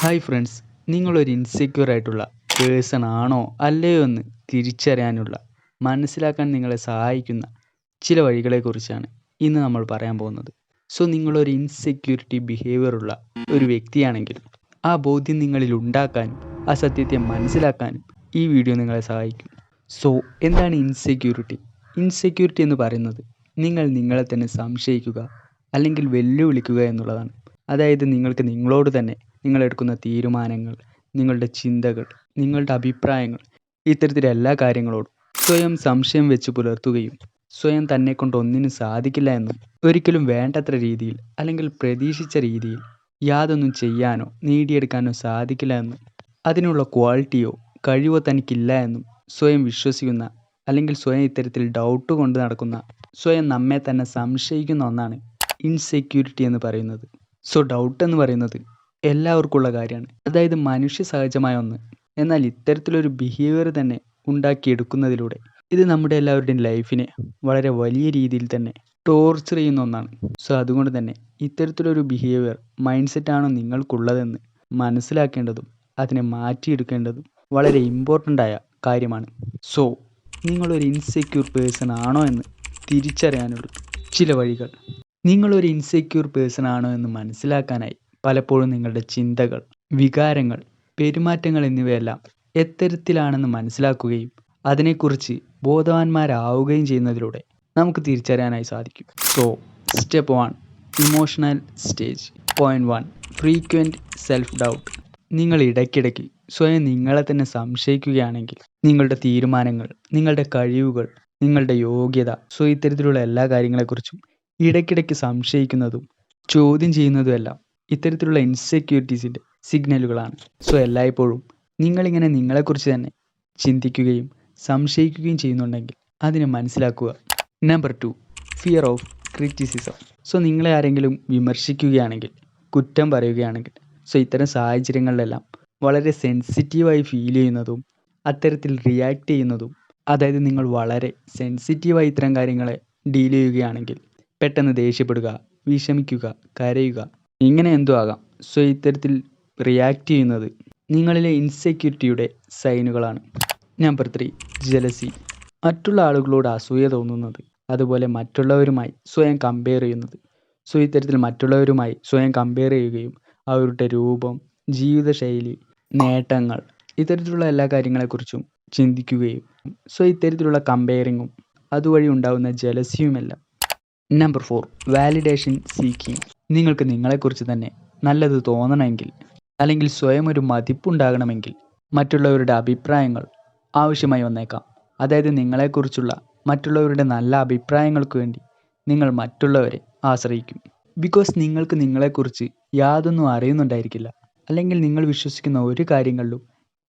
Hi friends, നിങ്ങളൊരു insecure ആയിട്ടുള്ള person ആണോ അല്ലയോ എന്ന് തിരിച്ചറിയാനുള്ള മനസ്സിലാക്കാൻ നിങ്ങളെ സഹായിക്കുന്ന ചില വഴികളെക്കുറിച്ചാണ് ഇന്ന് നമ്മൾ പറയാൻ പോകുന്നത്. സോ നിങ്ങളൊരു ഇൻസെക്യൂരിറ്റി ബിഹേവിയർ ഉള്ള ഒരു വ്യക്തിയാണെങ്കിൽ ആ ബോധ്യം നിങ്ങളിൽ ഉണ്ടാക്കാനും ആ സത്യത്തെ മനസ്സിലാക്കാനും ഈ വീഡിയോ നിങ്ങളെ സഹായിക്കും. സോ എന്താണ് ഇൻസെക്യൂരിറ്റി? ഇൻസെക്യൂരിറ്റി എന്ന് പറയുന്നത് നിങ്ങൾ നിങ്ങളെ തന്നെ സംശയിക്കുക അല്ലെങ്കിൽ വെല്ലുവിളിക്കുക എന്നുള്ളതാണ്. അതായത് നിങ്ങൾക്ക് നിങ്ങളോട് തന്നെ നിങ്ങളെടുക്കുന്ന തീരുമാനങ്ങൾ, നിങ്ങളുടെ ചിന്തകൾ, നിങ്ങളുടെ അഭിപ്രായങ്ങൾ, ഇത്തരത്തിലുള്ള എല്ലാ കാര്യങ്ങളോടും സ്വയം സംശയം വെച്ച് പുലർത്തുകയും സ്വയം തന്നെക്കൊണ്ട് ഒന്നിനും സാധിക്കില്ല എന്നും ഒരിക്കലും വേണ്ടത്ര രീതിയിൽ അല്ലെങ്കിൽ പ്രതീക്ഷിച്ച രീതിയിൽ യാതൊന്നും ചെയ്യാനോ നേടിയെടുക്കാനോ സാധിക്കില്ല എന്നും അതിനുള്ള ക്വാളിറ്റിയോ കഴിവോ തനിക്കില്ല എന്നും സ്വയം വിശ്വസിക്കുന്ന അല്ലെങ്കിൽ സ്വയം ഇത്തരത്തിൽ ഡൗട്ട് കൊണ്ട് നടക്കുന്ന, സ്വയം നമ്മെ തന്നെ സംശയിക്കുന്ന ഒന്നാണ് ഇൻസെക്യൂരിറ്റി എന്ന് പറയുന്നത്. സോ ഡൗട്ട് എന്ന് പറയുന്നത് എല്ലാവർക്കുള്ള കാര്യമാണ്. അതായത് മനുഷ്യ സഹജമായ ഒന്ന്. എന്നാൽ ഇത്തരത്തിലൊരു ബിഹേവിയർ തന്നെ ഉണ്ടാക്കിയെടുക്കുന്നതിലൂടെ ഇത് നമ്മുടെ എല്ലാവരുടെയും ലൈഫിനെ വളരെ വലിയ രീതിയിൽ തന്നെ ടോർച്ചർ ചെയ്യുന്ന ഒന്നാണ്. സോ അതുകൊണ്ട് തന്നെ ഇത്തരത്തിലൊരു ബിഹേവിയർ മൈൻഡ് സെറ്റാണോ നിങ്ങൾക്കുള്ളതെന്ന് മനസ്സിലാക്കേണ്ടതും അതിനെ മാറ്റിയെടുക്കേണ്ടതും വളരെ ഇമ്പോർട്ടൻ്റ് ആയ കാര്യമാണ്. സോ നിങ്ങളൊരു ഇൻസെക്യൂർ പേഴ്സൺ ആണോ എന്ന് തിരിച്ചറിയാനുള്ള ചില വഴികൾ. നിങ്ങളൊരു ഇൻസെക്യൂർ പേഴ്സൺ ആണോ എന്ന് മനസ്സിലാക്കാനായി പലപ്പോഴും നിങ്ങളുടെ ചിന്തകൾ, വികാരങ്ങൾ, പെരുമാറ്റങ്ങൾ എന്നിവയെല്ലാം എത്തരത്തിലാണെന്ന് മനസ്സിലാക്കുകയും അതിനെക്കുറിച്ച് ബോധവാന്മാരാവുകയും ചെയ്യുന്നതിലൂടെ നമുക്ക് തിരിച്ചറിയാനായി സാധിക്കും. So step 1, emotional stage. Point 1, frequent self doubt. നിങ്ങൾ ഇടയ്ക്കിടയ്ക്ക് സ്വയം നിങ്ങളെ തന്നെ സംശയിക്കുകയാണെങ്കിൽ നിങ്ങളുടെ തീരുമാനങ്ങൾ, നിങ്ങളുടെ കഴിവുകൾ, നിങ്ങളുടെ യോഗ്യത, സോ ഇത്തരത്തിലുള്ള എല്ലാ കാര്യങ്ങളെക്കുറിച്ചും ഇടയ്ക്കിടയ്ക്ക് സംശയിക്കുന്നതും ചോദ്യം ചെയ്യുന്നതുമെല്ലാം ഇത്തരത്തിലുള്ള ഇൻസെക്യൂരിറ്റീസിൻ്റെ സിഗ്നലുകളാണ്. സോ എല്ലായ്പ്പോഴും നിങ്ങളിങ്ങനെ നിങ്ങളെക്കുറിച്ച് തന്നെ ചിന്തിക്കുകയും സംശയിക്കുകയും ചെയ്യുന്നുണ്ടെങ്കിൽ അതിനെ മനസ്സിലാക്കുക. Number 2, fear of criticism. So നിങ്ങളെ ആരെങ്കിലും വിമർശിക്കുകയാണെങ്കിൽ, കുറ്റം പറയുകയാണെങ്കിൽ, സോ ഇത്തരം സാഹചര്യങ്ങളിലെല്ലാം വളരെ സെൻസിറ്റീവായി ഫീൽ ചെയ്യുന്നതും അത്തരത്തിൽ റിയാക്ട് ചെയ്യുന്നതും, അതായത് നിങ്ങൾ വളരെ സെൻസിറ്റീവായി ഇത്തരം കാര്യങ്ങളെ ഡീൽ ചെയ്യുകയാണെങ്കിൽ പെട്ടെന്ന് ദേഷ്യപ്പെടുക, വിഷമിക്കുക, കരയുക, ഇങ്ങനെ എന്തോ ആകാം. സോ ഇത്തരത്തിൽ റിയാക്ട് ചെയ്യുന്നത് നിങ്ങളിലെ ഇൻസെക്യൂരിറ്റിയുടെ സൈനുകളാണ്. Number 3, jealousy. മറ്റുള്ള ആളുകളോട് അസൂയ തോന്നുന്നത്, അതുപോലെ മറ്റുള്ളവരുമായി സ്വയം കമ്പയർ ചെയ്യുന്നത്. സോ ഇത്തരത്തിൽ മറ്റുള്ളവരുമായി സ്വയം കമ്പയർ ചെയ്യുകയും അവരുടെ രൂപം, ജീവിതശൈലി, നേട്ടങ്ങൾ, ഇത്തരത്തിലുള്ള എല്ലാ കാര്യങ്ങളെക്കുറിച്ചും ചിന്തിക്കുകയും സോ ഇത്തരത്തിലുള്ള കമ്പയറിങ്ങും അതുവഴി ഉണ്ടാകുന്ന ജലസിയുമെല്ലാം. Number 4, validation seeking. നിങ്ങൾക്ക് നിങ്ങളെക്കുറിച്ച് തന്നെ നല്ലത് തോന്നണമെങ്കിൽ അല്ലെങ്കിൽ സ്വയം ഒരു മതിപ്പുണ്ടാകണമെങ്കിൽ മറ്റുള്ളവരുടെ അഭിപ്രായങ്ങൾ ആവശ്യമായി വന്നേക്കാം. അതായത് നിങ്ങളെക്കുറിച്ചുള്ള മറ്റുള്ളവരുടെ നല്ല അഭിപ്രായങ്ങൾക്ക് വേണ്ടി നിങ്ങൾ മറ്റുള്ളവരെ ആശ്രയിക്കും. ബിക്കോസ് നിങ്ങൾക്ക് നിങ്ങളെക്കുറിച്ച് യാതൊന്നും അറിയുന്നുണ്ടായിരിക്കില്ല, അല്ലെങ്കിൽ നിങ്ങൾ വിശ്വസിക്കുന്ന ഒരു കാര്യങ്ങളിലും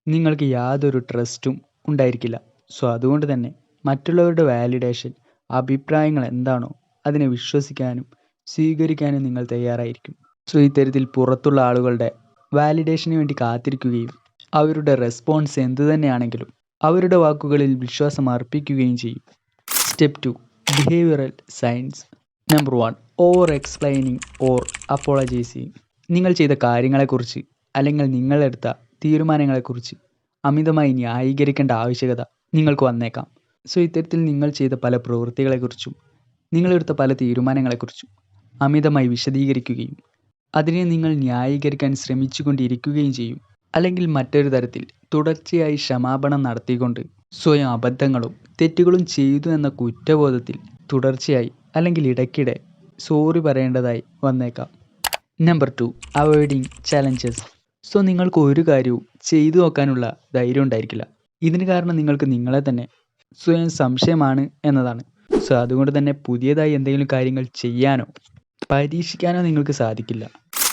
നിങ്ങൾക്ക് യാതൊരു ട്രസ്റ്റും ഉണ്ടായിരിക്കില്ല. സോ അതുകൊണ്ട് തന്നെ മറ്റുള്ളവരുടെ വാലിഡേഷൻ, അഭിപ്രായങ്ങൾ എന്താണോ അതിനെ വിശ്വസിക്കാനും സ്വീകരിക്കാനും നിങ്ങൾ തയ്യാറായിരിക്കും. സോ ഇത്തരത്തിൽ പുറത്തുള്ള ആളുകളുടെ വാലിഡേഷന് വേണ്ടി കാത്തിരിക്കുകയും അവരുടെ റെസ്പോൺസ് എന്തു തന്നെയാണെങ്കിലും അവരുടെ വാക്കുകളിൽ വിശ്വാസം അർപ്പിക്കുകയും ചെയ്യും. Step 2, behavioural science. Number 1, over explaining or apologising. നിങ്ങൾ ചെയ്ത കാര്യങ്ങളെക്കുറിച്ച് അല്ലെങ്കിൽ നിങ്ങളെടുത്ത തീരുമാനങ്ങളെക്കുറിച്ച് അമിതമായി ന്യായീകരിക്കേണ്ട ആവശ്യകത നിങ്ങൾക്ക് വന്നേക്കാം. സോ ഇത്തരത്തിൽ നിങ്ങൾ ചെയ്ത പല പ്രവൃത്തികളെക്കുറിച്ചും നിങ്ങളെടുത്ത പല തീരുമാനങ്ങളെക്കുറിച്ചും അമിതമായി വിശദീകരിക്കുകയും അതിനെ നിങ്ങൾ ന്യായീകരിക്കാൻ ശ്രമിച്ചു കൊണ്ടിരിക്കുകയും ചെയ്യും. അല്ലെങ്കിൽ മറ്റൊരു തരത്തിൽ തുടർച്ചയായി ക്ഷമാപണം നടത്തിക്കൊണ്ട് സ്വയം അബദ്ധങ്ങളും തെറ്റുകളും ചെയ്തു എന്ന കുറ്റബോധത്തിൽ തുടർച്ചയായി അല്ലെങ്കിൽ ഇടയ്ക്കിടെ സോറി പറയേണ്ടതായി വന്നേക്കാം. Number 2, avoiding challenges. സോ നിങ്ങൾക്ക് ഒരു കാര്യവും ചെയ്തു നോക്കാനുള്ള ധൈര്യം ഉണ്ടായിരിക്കില്ല. ഇതിന് കാരണം നിങ്ങൾക്ക് നിങ്ങളെ തന്നെ സ്വയം സംശയമാണ് എന്നതാണ്. സോ അതുകൊണ്ട് തന്നെ പുതിയതായി എന്തെങ്കിലും കാര്യങ്ങൾ ചെയ്യാനോ പരീക്ഷിക്കാനോ നിങ്ങൾക്ക് സാധിക്കില്ല.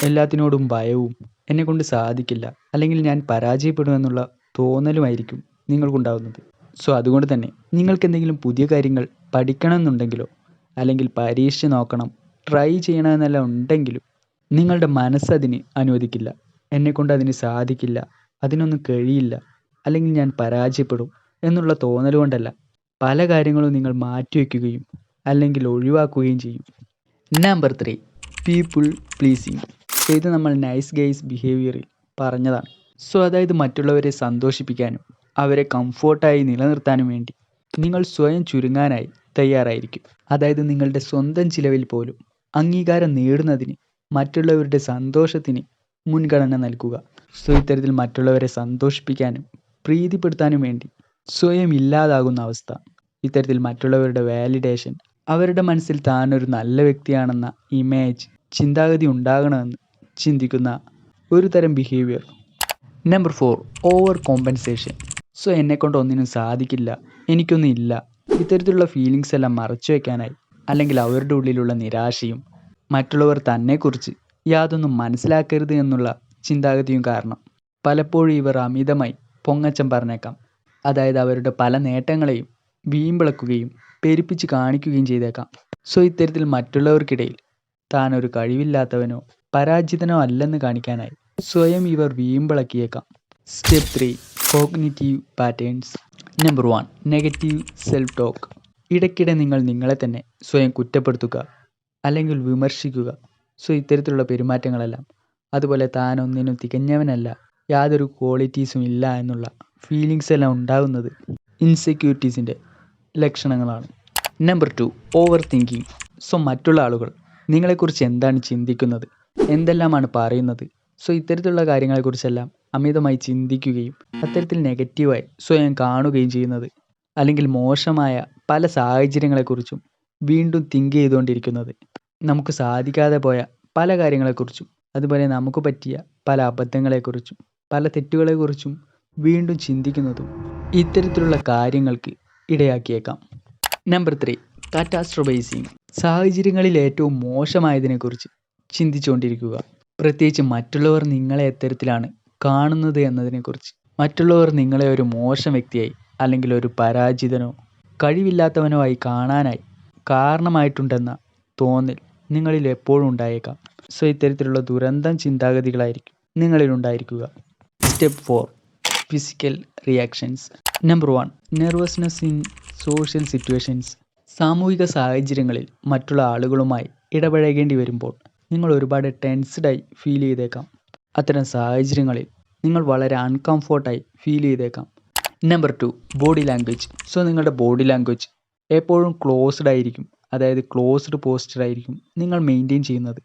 എല്ലാത്തിനോടും ഭയവും എന്നെക്കൊണ്ട് സാധിക്കില്ല, അല്ലെങ്കിൽ ഞാൻ പരാജയപ്പെടുമെന്നുള്ള തോന്നലുമായിരിക്കും നിങ്ങൾക്കുണ്ടാകുന്നത്. സോ അതുകൊണ്ട് തന്നെ നിങ്ങൾക്ക് എന്തെങ്കിലും പുതിയ കാര്യങ്ങൾ പഠിക്കണമെന്നുണ്ടെങ്കിലോ അല്ലെങ്കിൽ പരീക്ഷിച്ച് നോക്കണം, ട്രൈ ചെയ്യണമെന്നെല്ലാം ഉണ്ടെങ്കിലും നിങ്ങളുടെ മനസ്സതിന് അനുവദിക്കില്ല. എന്നെക്കൊണ്ട് അതിന് സാധിക്കില്ല, അതിനൊന്നും കഴിയില്ല, അല്ലെങ്കിൽ ഞാൻ പരാജയപ്പെടും എന്നുള്ള തോന്നൽ കൊണ്ടല്ല പല കാര്യങ്ങളും നിങ്ങൾ മാറ്റിവെക്കുകയും അല്ലെങ്കിൽ ഒഴിവാക്കുകയും ചെയ്യും. Number 3, people pleasing. ഇത് നമ്മൾ നൈസ് ഗൈസ് ബിഹേവിയറിൽ പറഞ്ഞതാണ്. സോ അതായത് മറ്റുള്ളവരെ സന്തോഷിപ്പിക്കാനും അവരെ കംഫോർട്ടായി നിലനിർത്താനും വേണ്ടി നിങ്ങൾ സ്വയം ചുരുങ്ങാനായി തയ്യാറായിരിക്കും. അതായത് നിങ്ങളുടെ സ്വന്തം ചിലവിൽ പോലും അംഗീകാരം നേടുന്നതിന് മറ്റുള്ളവരുടെ സന്തോഷത്തിന് മുൻഗണന നൽകുക. സോ ഇത്തരത്തിൽ മറ്റുള്ളവരെ സന്തോഷിപ്പിക്കാനും പ്രീതിപ്പെടുത്താനും വേണ്ടി സ്വയം ഇല്ലാതാകുന്ന അവസ്ഥ, ഇത്തരത്തിൽ മറ്റുള്ളവരുടെ വാലിഡേഷൻ, അവരുടെ മനസ്സിൽ താനൊരു നല്ല വ്യക്തിയാണെന്ന ഇമേജ്, ചിന്താഗതി ഉണ്ടാകണമെന്ന് ചിന്തിക്കുന്ന ഒരു തരം behaviour. Number 4, over compensation. So എന്നെക്കൊണ്ട് ഒന്നിനും സാധിക്കില്ല, എനിക്കൊന്നും ഇല്ല, ഇത്തരത്തിലുള്ള ഫീലിങ്സ് എല്ലാം മറച്ചു വയ്ക്കാനായി അല്ലെങ്കിൽ അവരുടെ ഉള്ളിലുള്ള നിരാശയും മറ്റുള്ളവർ തന്നെക്കുറിച്ച് യാതൊന്നും മനസ്സിലാക്കരുത് എന്നുള്ള ചിന്താഗതിയും കാരണം പലപ്പോഴും ഇവർ അമിതമായി പൊങ്ങച്ചം പറഞ്ഞേക്കാം. അതായത് അവരുടെ പല നേട്ടങ്ങളെയും വീമ്പിളക്കുകയും പെരുപ്പിച്ച് കാണിക്കുകയും ചെയ്തേക്കാം. സോ ഇത്തരത്തിൽ മറ്റുള്ളവർക്കിടയിൽ താൻ ഒരു കഴിവില്ലാത്തവനോ പരാജിതനോ അല്ലെന്ന് കാണിക്കാനായി സ്വയം ഇവർ വീമ്പിളക്കിയേക്കാം. Step 3, cognitive patterns. Number 1, negative self talk. ഇടയ്ക്കിടെ നിങ്ങൾ നിങ്ങളെ തന്നെ സ്വയം കുറ്റപ്പെടുത്തുക അല്ലെങ്കിൽ വിമർശിക്കുക. സോ ഇത്തരത്തിലുള്ള പെരുമാറ്റങ്ങളെല്ലാം, അതുപോലെ താൻ ഒന്നിനും തികഞ്ഞവനല്ല, യാതൊരു ക്വാളിറ്റീസും ഇല്ല എന്നുള്ള ഫീലിങ്സ് എല്ലാം ഉണ്ടാകുന്നത് ഇൻസെക്യൂരിറ്റീസിൻ്റെ ലക്ഷണങ്ങളാണ്. Number 2, over thinking. സോ മറ്റുള്ള ആളുകൾ നിങ്ങളെക്കുറിച്ച് എന്താണ് ചിന്തിക്കുന്നത്, എന്തെല്ലാമാണ് പറയുന്നത്, സോ ഇത്തരത്തിലുള്ള കാര്യങ്ങളെക്കുറിച്ചെല്ലാം അമിതമായി ചിന്തിക്കുകയും അത്തരത്തിൽ നെഗറ്റീവായി സ്വയം കാണുകയും ചെയ്യുന്നത്, അല്ലെങ്കിൽ മോശമായ പല സാഹചര്യങ്ങളെക്കുറിച്ചും വീണ്ടും തിങ്ക് ചെയ്തുകൊണ്ടിരിക്കുന്നത്, നമുക്ക് സാധിക്കാതെ പോയ പല കാര്യങ്ങളെക്കുറിച്ചും അതുപോലെ നമുക്ക് പറ്റിയ പല അബദ്ധങ്ങളെക്കുറിച്ചും പല തെറ്റുകളെക്കുറിച്ചും വീണ്ടും ചിന്തിക്കുന്നതും ഇത്തരത്തിലുള്ള കാര്യങ്ങൾക്ക് ഇടയാക്കിയേക്കാം. നമ്പർ 3, കാറ്റാസ്ട്രോഫൈസിങ്. സാഹചര്യങ്ങളിൽ ഏറ്റവും മോശമായതിനെക്കുറിച്ച് ചിന്തിച്ചുകൊണ്ടിരിക്കുക. പ്രത്യേകിച്ച് മറ്റുള്ളവർ നിങ്ങളെ എത്തരത്തിലാണ് കാണുന്നത് എന്നതിനെക്കുറിച്ച്. മറ്റുള്ളവർ നിങ്ങളെ ഒരു മോശം വ്യക്തിയായി അല്ലെങ്കിൽ ഒരു പരാജിതനോ കഴിവില്ലാത്തവനോ ആയി കാണാനായി കാരണമായിട്ടുണ്ടെന്ന തോന്നൽ നിങ്ങളിൽ എപ്പോഴും ഉണ്ടായേക്കാം. സോ ഇത്തരത്തിലുള്ള ദുരന്തം ചിന്താഗതികളായിരിക്കും നിങ്ങളിൽ ഉണ്ടായിരിക്കുക. Step 4, physical reactions. Number 1, nervousness in social situations. സാമൂഹിക സാഹചര്യങ്ങളിൽ മറ്റുള്ള ആളുകളുമായി ഇടപഴകേണ്ടി വരുമ്പോൾ നിങ്ങൾ ഒരുപാട് ടെൻസ്ഡായി ഫീൽ ചെയ്തേക്കാം. അത്തരം സാഹചര്യങ്ങളിൽ നിങ്ങൾ വളരെ അൺകംഫോർട്ടായി ഫീൽ ചെയ്തേക്കാം. Number 2, body language. സോ നിങ്ങളുടെ ബോഡി ലാംഗ്വേജ് എപ്പോഴും ക്ലോസ്ഡ് ആയിരിക്കും, അതായത് ക്ലോസ്ഡ് പോസ്ചർ ആയിരിക്കും നിങ്ങൾ മെയിൻറ്റെയിൻ ചെയ്യുന്നത്.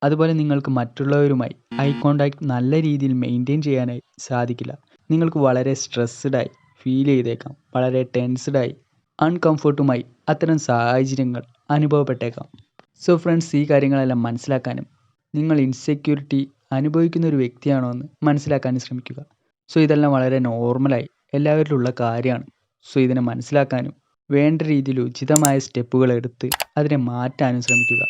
അതുപോലെ നിങ്ങൾക്ക് മറ്റുള്ളവരുമായി ഐ കോണ്ടാക്ട് നല്ല രീതിയിൽ മെയിൻറ്റെയിൻ ചെയ്യാനായി സാധിക്കില്ല. നിങ്ങൾക്ക് വളരെ സ്ട്രെസ്ഡായി ഫീൽ ചെയ്തേക്കാം, വളരെ ടെൻസ്ഡായി അൺകംഫർട്ടുമായി അത്തരം സാഹചര്യങ്ങൾ അനുഭവപ്പെട്ടേക്കാം. സോ ഫ്രണ്ട്സ്, ഈ കാര്യങ്ങളെല്ലാം മനസ്സിലാക്കാനും നിങ്ങൾ ഇൻസെക്യൂരിറ്റി അനുഭവിക്കുന്ന ഒരു വ്യക്തിയാണോ എന്ന് മനസ്സിലാക്കാനും ശ്രമിക്കുക. സോ ഇതെല്ലാം വളരെ നോർമലായി എല്ലാവരിലുള്ള കാര്യമാണ്. സോ ഇതിനെ മനസ്സിലാക്കാനും വേണ്ട രീതിയിൽ ഉചിതമായ സ്റ്റെപ്പുകൾ എടുത്ത് അതിനെ മാറ്റാനും ശ്രമിക്കുക.